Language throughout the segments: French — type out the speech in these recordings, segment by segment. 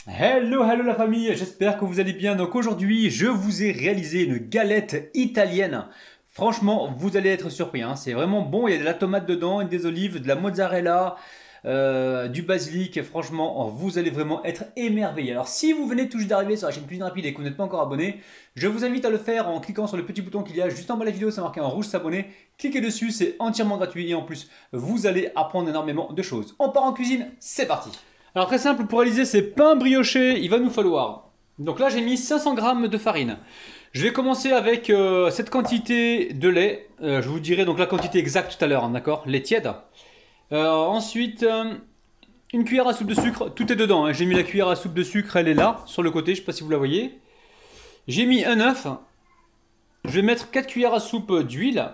Hello la famille, j'espère que vous allez bien. Donc aujourd'hui, je vous ai réalisé une galette italienne. Franchement, vous allez être surpris, hein. C'est vraiment bon, il y a de la tomate dedans, des olives, de la mozzarella, du basilic. Franchement, vous allez vraiment être émerveillés. Alors si vous venez tout juste d'arriver sur la chaîne Cuisine Rapide et que vous n'êtes pas encore abonné, je vous invite à le faire en cliquant sur le petit bouton qu'il y a juste en bas de la vidéo, c'est marqué en rouge s'abonner. Cliquez dessus, c'est entièrement gratuit et en plus, vous allez apprendre énormément de choses. On part en cuisine, c'est parti. Alors très simple, pour réaliser ces pains briochés, il va nous falloir... Donc là j'ai mis 500 g de farine. Je vais commencer avec cette quantité de lait. Je vous dirai donc la quantité exacte tout à l'heure, hein, d'accord? Lait tiède. Ensuite, une cuillère à soupe de sucre. Tout est dedans, hein. J'ai mis la cuillère à soupe de sucre, elle est là, sur le côté, je ne sais pas si vous la voyez. J'ai mis un œuf. Je vais mettre 4 cuillères à soupe d'huile.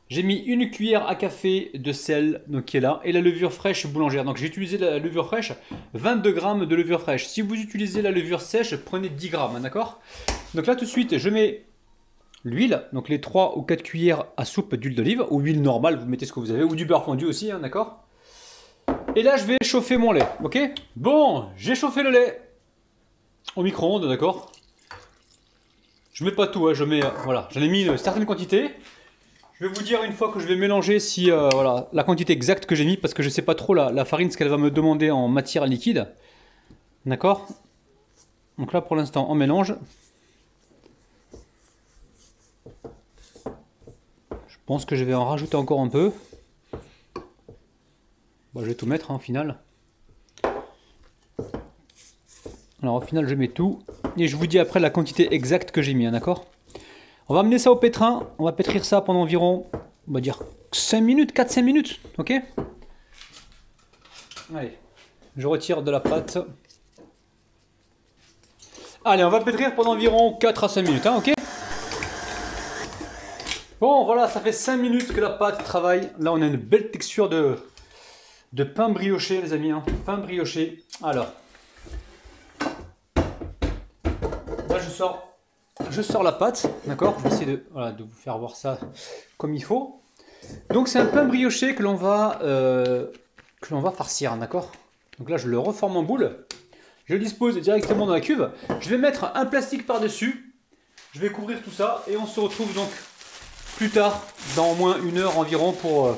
J'ai mis une cuillère à café de sel, donc qui est là, et la levure fraîche boulangère. Donc j'ai utilisé la levure fraîche, 22 g de levure fraîche. Si vous utilisez la levure sèche, prenez 10 g, d'accord? Donc là tout de suite, je mets l'huile, donc les 3 ou 4 cuillères à soupe d'huile d'olive, ou huile normale, vous mettez ce que vous avez, ou du beurre fondu aussi, hein, d'accord? Et là je vais chauffer mon lait, ok? Bon, j'ai chauffé le lait au micro-ondes, d'accord? Je mets pas tout, hein, je mets, voilà, j'en ai mis une certaine quantité. Je vais vous dire une fois que je vais mélanger si voilà, la quantité exacte que j'ai mis parce que je ne sais pas trop la farine ce qu'elle va me demander en matière liquide. D'accord? Donc là pour l'instant on mélange. Je pense que je vais en rajouter encore un peu. Bon, je vais tout mettre, hein, au final. Alors au final je mets tout et je vous dis après la quantité exacte que j'ai mis, hein, d'accord? On va amener ça au pétrin, on va pétrir ça pendant environ, on va dire 5 minutes, 4-5 minutes, ok? Allez, je retire de la pâte. Allez, on va pétrir pendant environ 4 à 5 minutes, hein, ok? Bon, voilà, ça fait 5 minutes que la pâte travaille. Là, on a une belle texture de pain brioché, les amis, hein, pain brioché. Alors, là, je sors la pâte, d'accord? Je vais essayer de vous faire voir ça comme il faut. Donc c'est un pain brioché que l'on va farcir, d'accord? Donc là je le reforme en boule. Je le dispose directement dans la cuve. Je vais mettre un plastique par-dessus. Je vais couvrir tout ça et on se retrouve donc plus tard, dans au moins 1 heure environ pour,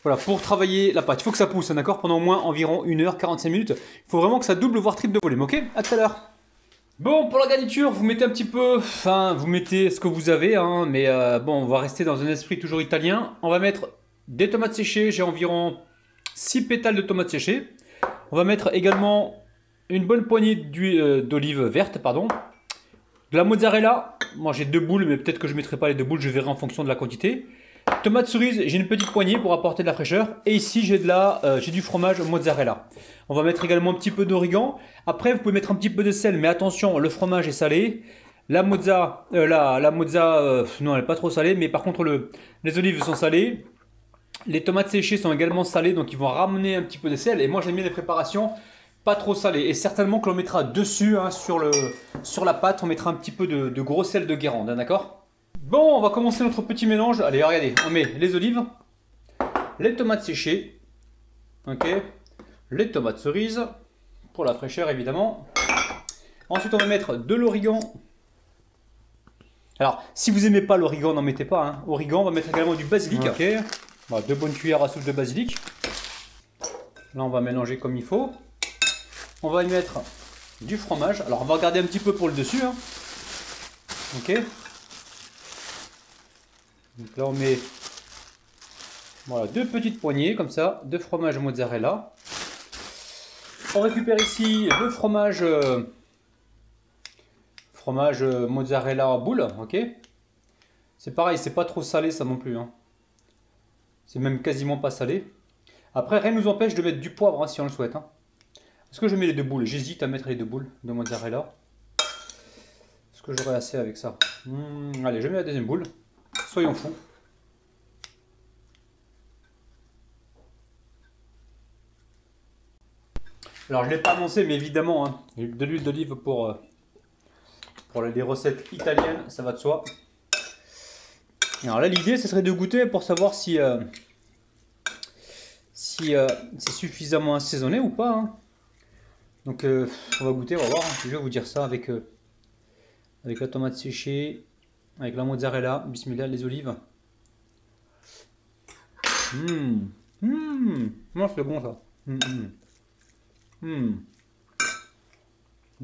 voilà, pour travailler la pâte. Il faut que ça pousse, d'accord? Pendant au moins environ 1 heure, 45 minutes. Il faut vraiment que ça double voire triple de volume, ok? À tout à l'heure. Bon, pour la garniture, vous mettez un petit peu, enfin, vous mettez ce que vous avez, hein, mais bon, on va rester dans un esprit toujours italien. On va mettre des tomates séchées, j'ai environ 6 pétales de tomates séchées. On va mettre également une bonne poignée d'olive verte, pardon. De la mozzarella, moi j'ai 2 boules, mais peut-être que je ne mettrai pas les 2 boules, je verrai en fonction de la quantité. Tomate cerise, j'ai une petite poignée pour apporter de la fraîcheur. Et ici, j'ai du fromage mozzarella. On va mettre également un petit peu d'origan. Après, vous pouvez mettre un petit peu de sel, mais attention, le fromage est salé. La mozza, non, elle n'est pas trop salée, mais par contre, les olives sont salées. Les tomates séchées sont également salées, donc ils vont ramener un petit peu de sel. Et moi, j'aime bien les préparations pas trop salées. Et certainement que l'on mettra dessus, hein, sur la pâte, on mettra un petit peu de gros sel de Guérande, hein, d'accord? Bon, on va commencer notre petit mélange. Allez, regardez, on met les olives, les tomates séchées, ok, les tomates cerises, pour la fraîcheur évidemment. Ensuite, on va mettre de l'origan. Alors, si vous n'aimez pas l'origan, n'en mettez pas, hein. Origan, on va mettre également du basilic, ok. Voilà, 2 bonnes cuillères à soupe de basilic. Là, on va mélanger comme il faut. On va y mettre du fromage. Alors, on va regarder un petit peu pour le dessus, hein. Ok. Donc là on met, voilà, 2 petites poignées comme ça de fromage mozzarella. On récupère ici le fromage mozzarella en boule, ok. C'est pareil, c'est pas trop salé ça non plus, hein. C'est même quasiment pas salé. Après rien ne nous empêche de mettre du poivre, hein, si on le souhaite, hein. Est-ce que je mets les 2 boules? J'hésite à mettre les 2 boules de mozzarella. Est-ce que j'aurai assez avec ça? Allez, je mets la 2e boule. Soyons fous. Alors je ne l'ai pas annoncé, mais évidemment, hein, de l'huile d'olive pour les recettes italiennes, ça va de soi. Alors là, l'idée, ce serait de goûter pour savoir si c'est suffisamment assaisonné ou pas, hein. Donc on va goûter, on va voir. Je vais vous dire ça avec, avec la tomate séchée, avec la mozzarella, bismillah, les olives. Non, c'est bon ça.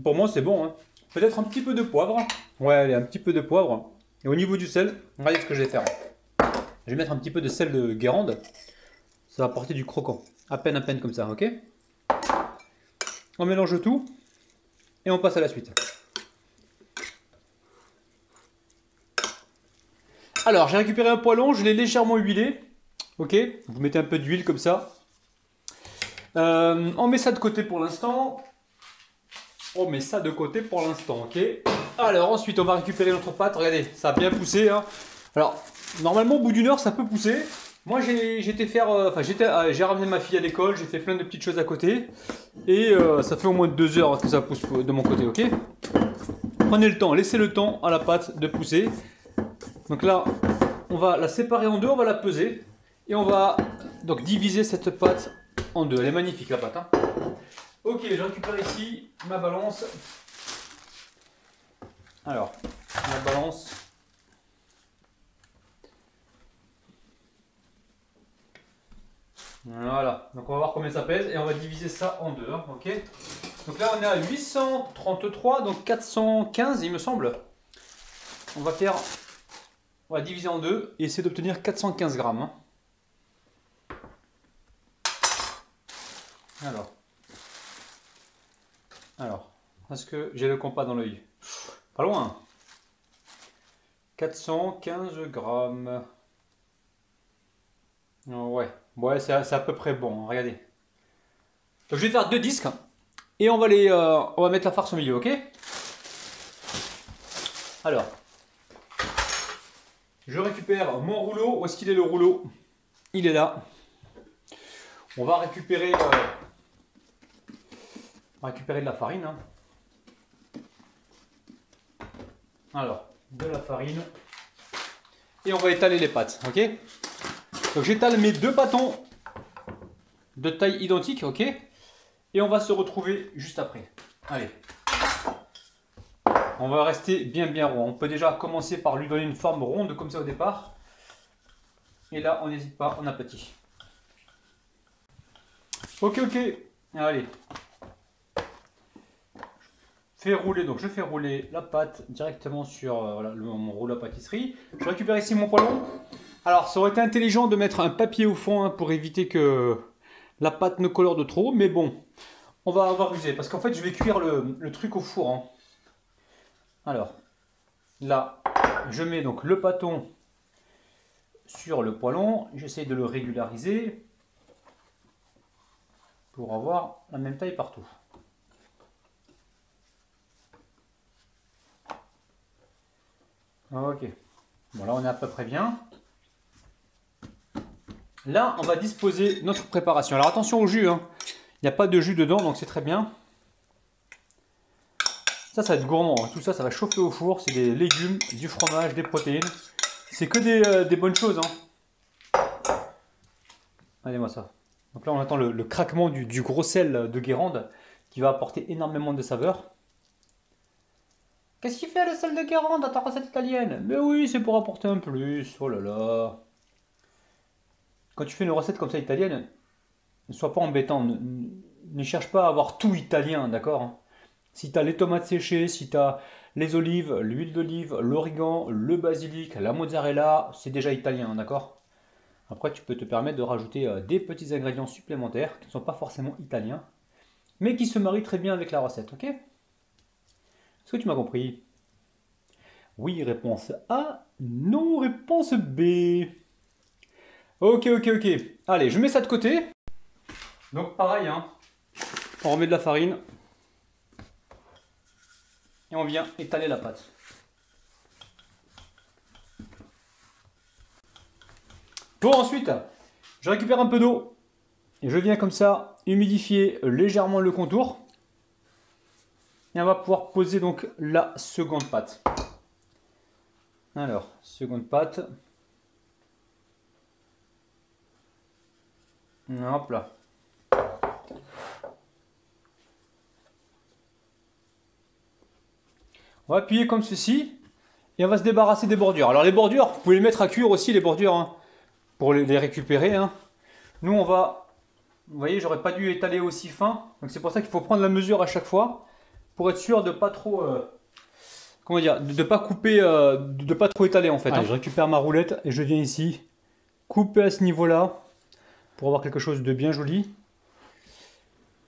Pour moi, c'est bon. Hein. Peut-être un petit peu de poivre. Ouais, allez, un petit peu de poivre. Et au niveau du sel, regardez ce que je vais faire. Je vais mettre un petit peu de sel de Guérande. Ça va apporter du croquant. À peine comme ça, ok? On mélange tout. Et on passe à la suite. Alors, j'ai récupéré un poêlon. Je l'ai légèrement huilé. Ok? Vous mettez un peu d'huile comme ça. On met ça de côté pour l'instant. On met ça de côté pour l'instant, ok? Alors ensuite on va récupérer notre pâte. Regardez, ça a bien poussé. Hein. Alors normalement au bout d'une heure ça peut pousser. Moi j'ai ramené ma fille à l'école, j'ai fait plein de petites choses à côté. Et ça fait au moins 2 heures que ça pousse de mon côté, ok? Prenez le temps, laissez le temps à la pâte de pousser. Donc là on va la séparer en deux, on va la peser. Et on va donc diviser cette pâte en deux. Elle est magnifique la pâte. Hein. Ok, je récupère ici ma balance. Alors, la balance. Voilà, donc on va voir combien ça pèse et on va diviser ça en deux. Hein, ok. Donc là on est à 833, donc 415 il me semble. On va diviser en deux et essayer d'obtenir 415 grammes. Hein. Alors, est-ce que j'ai le compas dans l'œil? Pas loin. 415 grammes. Ouais, c'est à peu près bon. Hein, regardez. Donc je vais faire deux disques et on va mettre la farce au milieu, ok? Alors, je récupère mon rouleau. Où est-ce qu'il est le rouleau? Il est là. On va récupérer de la farine. Hein. Alors, de la farine. Et on va étaler les pâtes, ok? Donc j'étale mes deux bâtons de taille identique, ok? Et on va se retrouver juste après. Allez. On va rester bien rond. On peut déjà commencer par lui donner une forme ronde comme ça au départ. Et là, on n'hésite pas, on aplatit. Ok. Allez. Je fais rouler la pâte directement sur mon rouleau à pâtisserie. Je récupère ici mon poêlon. Alors, ça aurait été intelligent de mettre un papier au fond hein, pour éviter que la pâte ne colore de trop. Mais bon, on va ruser parce qu'en fait, je vais cuire le truc au four. Hein. Alors, là, je mets donc le bâton sur le poêlon. J'essaie de le régulariser pour avoir la même taille partout. Ok, bon là on est à peu près bien. Là on va disposer notre préparation. Alors attention au jus, hein. Il n'y a pas de jus dedans donc c'est très bien. Ça va être gourmand, hein. Tout ça, ça va chauffer au four. C'est des légumes, du fromage, des protéines. C'est que des bonnes choses. Hein. Regardez-moi ça. Donc là on entend le craquement du gros sel de Guérande qui va apporter énormément de saveur. Qu'est-ce qu'il fait le sel de Guérande dans ta recette italienne? Mais oui, c'est pour apporter un plus. Oh là là. Quand tu fais une recette comme ça italienne, ne sois pas embêtant. Ne cherche pas à avoir tout italien, d'accord? Hein. Si tu as les tomates séchées, si tu as les olives, l'huile d'olive, l'origan, le basilic, la mozzarella, c'est déjà italien, d'accord? Après, tu peux te permettre de rajouter des petits ingrédients supplémentaires qui ne sont pas forcément italiens, mais qui se marient très bien avec la recette, ok? Est-ce que tu m'as compris? Oui, réponse A. Non, réponse B. Ok. Allez, je mets ça de côté. Donc pareil, hein. On remet de la farine. Et on vient étaler la pâte. Bon, ensuite, je récupère un peu d'eau. Et je viens comme ça humidifier légèrement le contour. Et on va pouvoir poser donc la seconde pâte. Alors, seconde pâte. Hop là. On va appuyer comme ceci. Et on va se débarrasser des bordures. Alors les bordures, vous pouvez les mettre à cuire aussi, les bordures, hein, pour les récupérer. Hein. Nous, on va... Vous voyez, j'aurais pas dû étaler aussi fin. Donc c'est pour ça qu'il faut prendre la mesure à chaque fois. Pour être sûr de pas trop... comment dire, de pas couper, de pas trop étaler en fait. Allez, je récupère ma roulette et je viens ici couper à ce niveau-là pour avoir quelque chose de bien joli.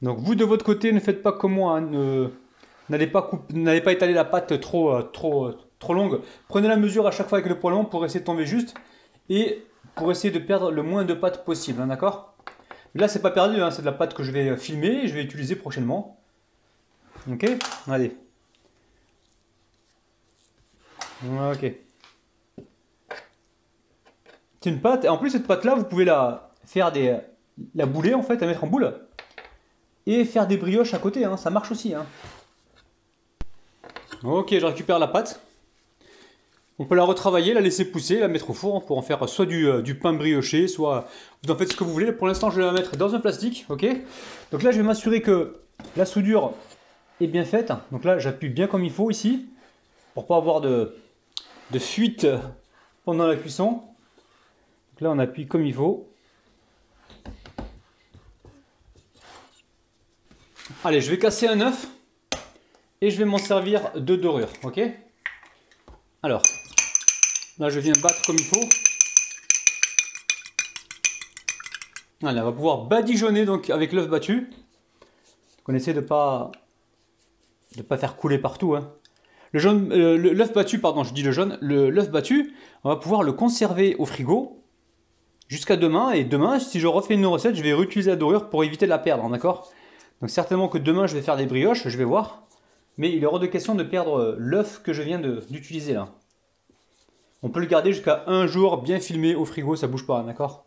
Donc vous de votre côté ne faites pas comme moi, hein, n'allez pas étaler la pâte trop longue. Prenez la mesure à chaque fois avec le poêlon pour essayer de tomber juste et pour essayer de perdre le moins de pâte possible, hein, d'accord? Là c'est pas perdu, hein, c'est de la pâte que je vais filmer et je vais utiliser prochainement. Ok, allez. Ok. C'est une pâte, et en plus cette pâte là vous pouvez la faire la bouler en fait, la mettre en boule et faire des brioches à côté, hein, ça marche aussi. Hein. Ok, je récupère la pâte. On peut la retravailler, la laisser pousser, la mettre au four hein, pour en faire soit du pain brioché, soit vous en faites ce que vous voulez. Pour l'instant je vais la mettre dans un plastique, ok. Donc là je vais m'assurer que la soudure est bien faite. Donc là j'appuie bien comme il faut ici, pour pas avoir de fuite pendant la cuisson. Donc là on appuie comme il faut. Allez, je vais casser un œuf et je vais m'en servir de dorure, ok? Alors, là je viens battre comme il faut. Allez, on va pouvoir badigeonner donc avec l'œuf battu. On essaie de pas faire couler partout. Hein. L'œuf battu, pardon, je dis le jaune, l'œuf battu, on va pouvoir le conserver au frigo jusqu'à demain. Et demain, si je refais une recette, je vais réutiliser la dorure pour éviter de la perdre, d'accord? Donc certainement que demain je vais faire des brioches, je vais voir. Mais il est hors de question de perdre l'œuf que je viens d'utiliser là. On peut le garder jusqu'à un jour bien filmé au frigo, ça bouge pas, d'accord?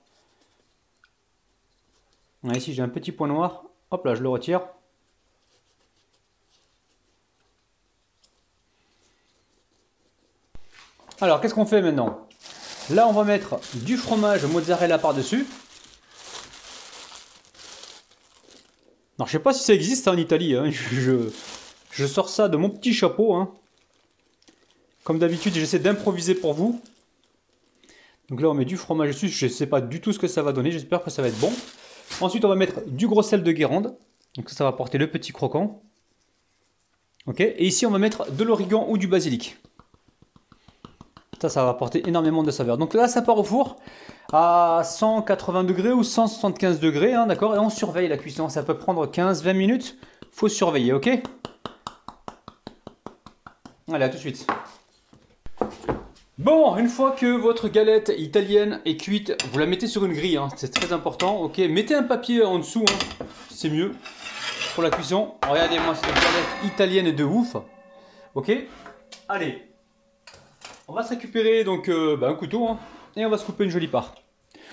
Ici j'ai un petit point noir, hop là je le retire. Alors qu'est-ce qu'on fait maintenant? Là on va mettre du fromage mozzarella par-dessus. Alors je sais pas si ça existe en Italie, hein. Je sors ça de mon petit chapeau. Hein. Comme d'habitude j'essaie d'improviser pour vous. Donc là on met du fromage dessus, je ne sais pas du tout ce que ça va donner, j'espère que ça va être bon. Ensuite on va mettre du gros sel de Guérande, donc ça va apporter le petit croquant. Ok, et ici on va mettre de l'origan ou du basilic. Ça va apporter énormément de saveur. Donc là ça part au four à 180 degrés ou 175 degrés, hein, d'accord. Et on surveille la cuisson, ça peut prendre 15-20 minutes, faut surveiller, ok. Allez, à tout de suite. Bon, une fois que votre galette italienne est cuite, vous la mettez sur une grille, hein, c'est très important, ok. Mettez un papier en dessous, hein, c'est mieux pour la cuisson. Regardez-moi cette galette italienne de ouf, ok. Allez, on va se récupérer donc un couteau, hein, et on va se couper une jolie part.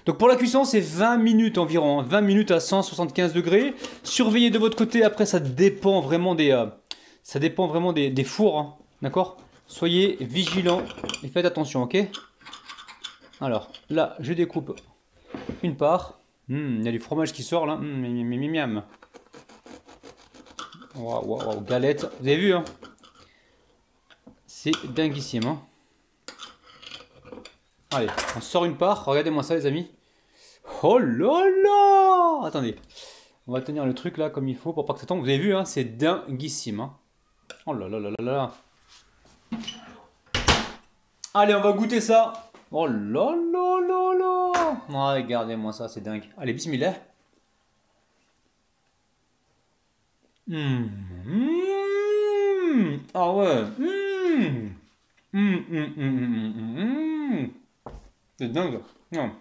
Donc pour la cuisson, c'est 20 minutes environ, hein, 20 minutes à 175 degrés. Surveillez de votre côté, après ça dépend vraiment des fours, hein, d'accord. Soyez vigilants et faites attention, ok? Alors, là, je découpe une part. Il y a du fromage qui sort, là. Miam. Waouh, galette. Vous avez vu, hein? C'est dinguissime, hein? Allez, on sort une part. Regardez-moi ça, les amis. Oh là là! Attendez. On va tenir le truc, là, comme il faut, pour pas que ça tombe. Vous avez vu, hein? C'est dinguissime, hein? Oh là là là là là. Allez, on va goûter ça. Oh là là là là. Oh, regardez-moi ça, c'est dingue. Allez, bismillah. Ah ouais. C'est dingue. Non.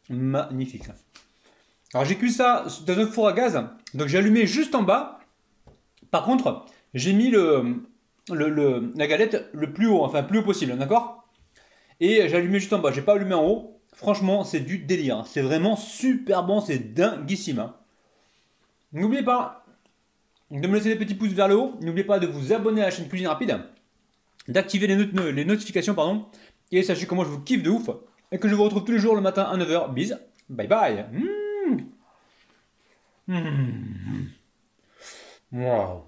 Magnifique. Alors j'ai cuit ça dans un four à gaz. Donc j'ai allumé juste en bas. Par contre, j'ai mis la galette le plus haut, enfin plus haut possible, d'accord? Et j'ai allumé juste en bas, j'ai pas allumé en haut. Franchement, c'est du délire. C'est vraiment super bon, c'est dinguissime. Hein. N'oubliez pas de me laisser des petits pouces vers le haut. N'oubliez pas de vous abonner à la chaîne Cuisine Rapide, d'activer les notifications, pardon. Et sachez que moi je vous kiffe de ouf. Et que je vous retrouve tous les jours le matin à 9 h. Bis. Bye bye. Wow.